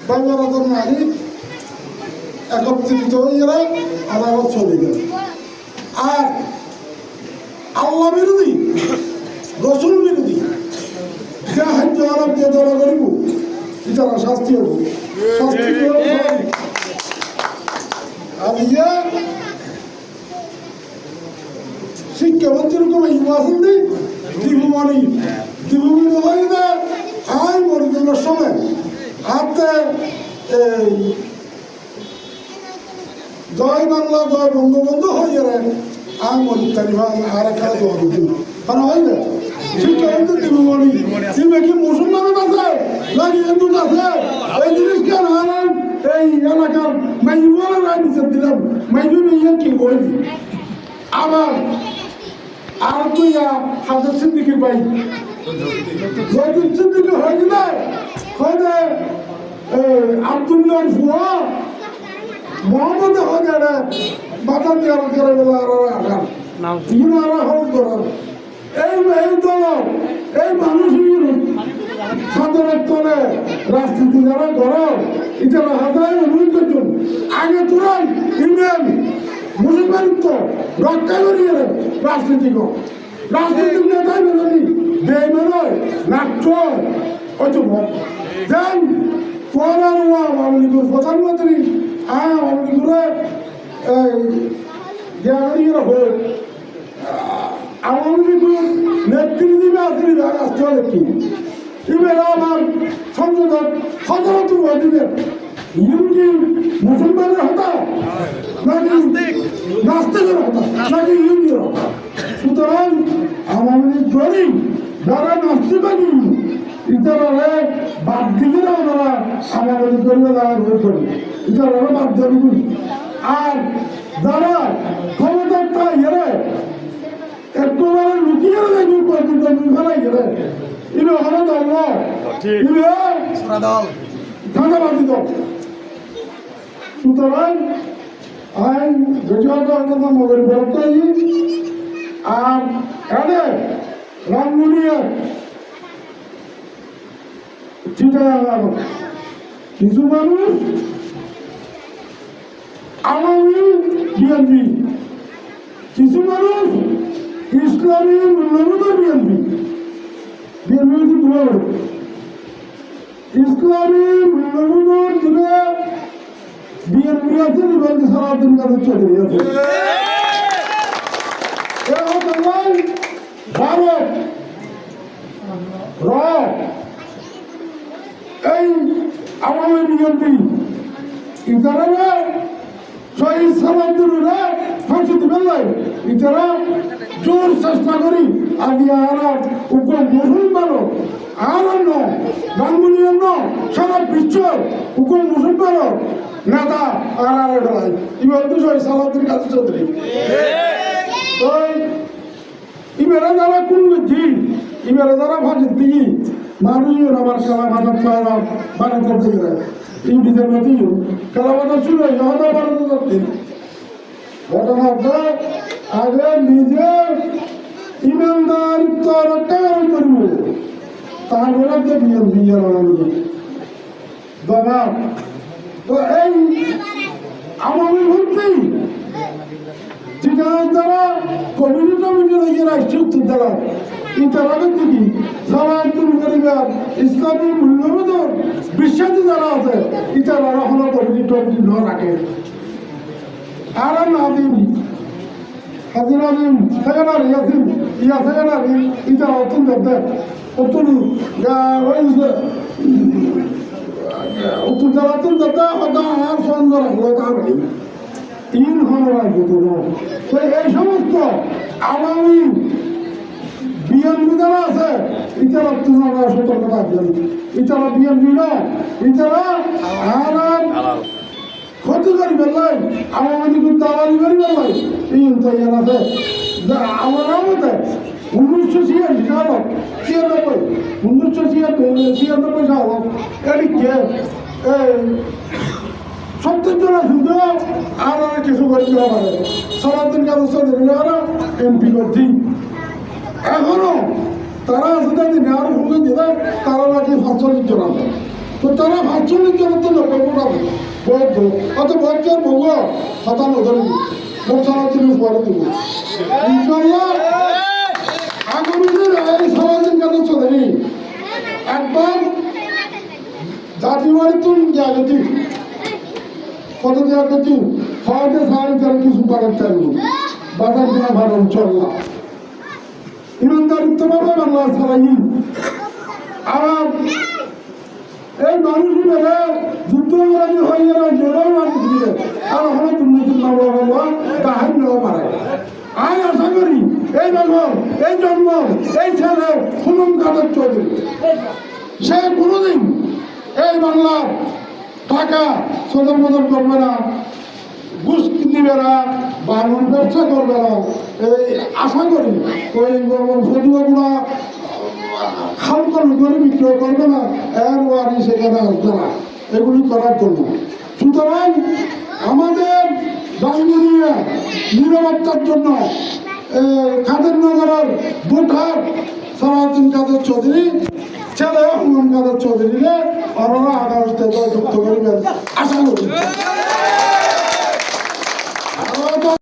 বাইবারাদের নারী একত্রিত হয়ে গেলে আদালত চলে গেল। আর আল্লাহ বিরোধী রসুল বিরোধী সাহায্য আরব দিয়ে দলা করিব এটারা শাস্তি হব শাস্তি আর ইয়ে শিক্ষামন্ত্রীর কোনো ইউনিভার্সিটি দিই দীপুমণি দীপুমণি হয়ে দেয় আই মরিদিনের সময় হাতে এই জয় বাংলা জয় বঙ্গবন্ধু হয়ে গেলেন আই মরিদ তালিবান আর একটা দোয়া দিন আর হয় না শিক্ষামন্ত্রী দীপুমণি তুমি কি মুসলমানের আছে নাকি হিন্দুর আছে এই জিনিস কেন হারান এই এলাকার মাইজুয়ালা রায় বিচার দিলাম মাইজু নিয়ে কি বলি আবার আর তুই হাজার সিদ্দিকির ভাই জয়দুল সিদ্দিকি হয়ে গেলে হয়ে আব্দুল্লাহ ফুয়া মোহাম্মদ হয়ে গেলে বাজার দিয়ে আরো করে বেলা আরো আঘাত তিন আরো হল করার এই দল এই মানুষের সাধারণ তলে রাজনীতি যারা করো এটা হাজার অনুরোধ করছেন আগে তুরান ইউনিয়ন মুসলমানিত্ব রক্ষা করিয়ে রাজনীতি কর রাজনীতিক নেতাই বেরোনি বেমেনয় নাট্য হয়তো দেন পড়ার আওয়ামী লীগের প্রধানমন্ত্রী আওয়ামী লীগের জ্ঞানীরা হয়ে আওয়ামী লীগের নেতৃত্ব দিবে আসলে রাষ্ট্র নেতৃত্ব এবার আমার সংসদ সদরত দিবেন ইউটি মুসলমানের হতা নাকি নাস্তিকের হতা নাকি ইউটির হতা সুতরাং আওয়ামী লীগ যারা নাস্তিক ইতারা বাদ দিলে না ওনারা আওয়ামী লীগ করিবে তারা ভোট করবে ইতারা বাদ দেবে আর যারা ক্ষমতাটা এরা একবারে লুকিয়ে দেখবি কয়েকদিন ফেলাই গেলে ইবে হলো দল ইবে ধাঁধাবাজি দল সুতরাং আইন বেশিরভাগ মগের বরতাই আর এনে রামগুলিয়া চিটাগাং কিছু মানুষ আওয়ামী বিএনপি কিছু মানুষ ইসলামী মূল্যবোধের বিএনপি বিএনপি ইসলামী মূল্যবোধের দিবে বিএনপি আছে দিবেন সারাদিন কাছে চলে গেছে ভারত র এই আওয়ামী বিএনপি ইতারা শহীদ সালাউদ্দিনরা ফাঁসি দিবেন নাই ইতারা জোর চেষ্টা করি আদি আরব উগ্র মুসলমান আর গাঙ্গুলিয়ান সারা বিশ্ব উগ্র মুসলমান নেতা আর ফেলাই ইবার তো শহীদ সালাউদ্দিন কাছে চৌধুরী ইবেরা যারা কোন বুদ্ধি ইবেরা যারা ফাঁসি দিই মানুষজন আমার খেলা বাজার পায়রা বাড়ি করতে গেলে এই বিধের মধ্যে খেলা বাজার শুরু হয় হয়তো বাড়াতে যাচ্ছি ঘটনাটা আগে নিজে ইমানদারিত্ব রক্ষা করব তারপরে যে বিয়ে জবাব তো এই আওয়ামী ভর্তি যেটা যারা কমিউনিটি লাগিয়ে রাষ্ট্রীয় উত্তর দেওয়া ইতারাদের দিকে সালাউদ্দিন পরিবার ইসলামী মূল্যবোধ বিশ্বাসী যারা আছে ইতারা হলো কমিউনিটি ন রাখে আর নাদিম হাজির আদিম সেকেন্ডারি ইয়াসিন ইয়া সেকেন্ডারি ইতারা অত্যন্ত অত্যন্ত উত্তর জেলাতুন দাদা হতা আর সন্ধ্যা রাখলো তাহলে তিন হনরার ভিতরে তো এই সমস্ত আওয়ামী বিএনপি যারা আছে ইতারা তোমারা সতর্কতা থাকবেন ইতারা বিএনপি না ইতারা আর ক্ষতি করি বেলাই আওয়ামী লীগ দালালি করি বেলাই এই তো ইয়ার আছে আমার মতে 1986 সালত 1996 সালত এদিকে 70 জন শুধু আর কিছু করতে পারে সারাদিন কাজ এমপি করছি এখনো তারা আছে নেওয়ার সঙ্গে দিলে তারা নাকি 45 জন আছে তো তারা 45 জনের তো সনাতন বৌদ্ধ অত বৌদ্ধের বউ হতান ধরে মোসারা তিনি পরে দিব ইনশাল্লাহ আগামী দিন এই সমাজের কাছে চলে একবার জাতি বাড়ি তুন জাগতি কত জাগতি হয়তো সাড়ে চার কিছু বাড়ার চাইব বাজার দিনা ভালো চললাম ইমানদারিত্ব পাবে বাংলা ছাড়াই আর এই মানুষ মেলে যুদ্ধ করানি হয়ে গেল জেরাও মাটি দিলে আর ওখানে তুমি বাবা তাহার নেওয়া পারে আমি আশা করি এই বছর এই জন্ম এই ছেলে সুমন কাদের চৌধুরী সে কোনোদিন এই বাংলার টাকা সদর মদর করবে না ঘুষ দিবে না বানুর ব্যবসা করবে না এই আশা করি ওই সদুয়াগুলা খালকল করে বিক্রয় করবে না এর ওয়ারি সেখানে আসবে না এগুলি করার জন্য সুতরাং আমাদের বাঙালিরা নিরাপত্তার জন্য কাদেরনগরের ভোটার সালাউদ্দিন কাদের চৌধুরী ছেলে হুমান কাদের চৌধুরীরে ওনারা আগামীতে যুক্ত করবেন আশা করি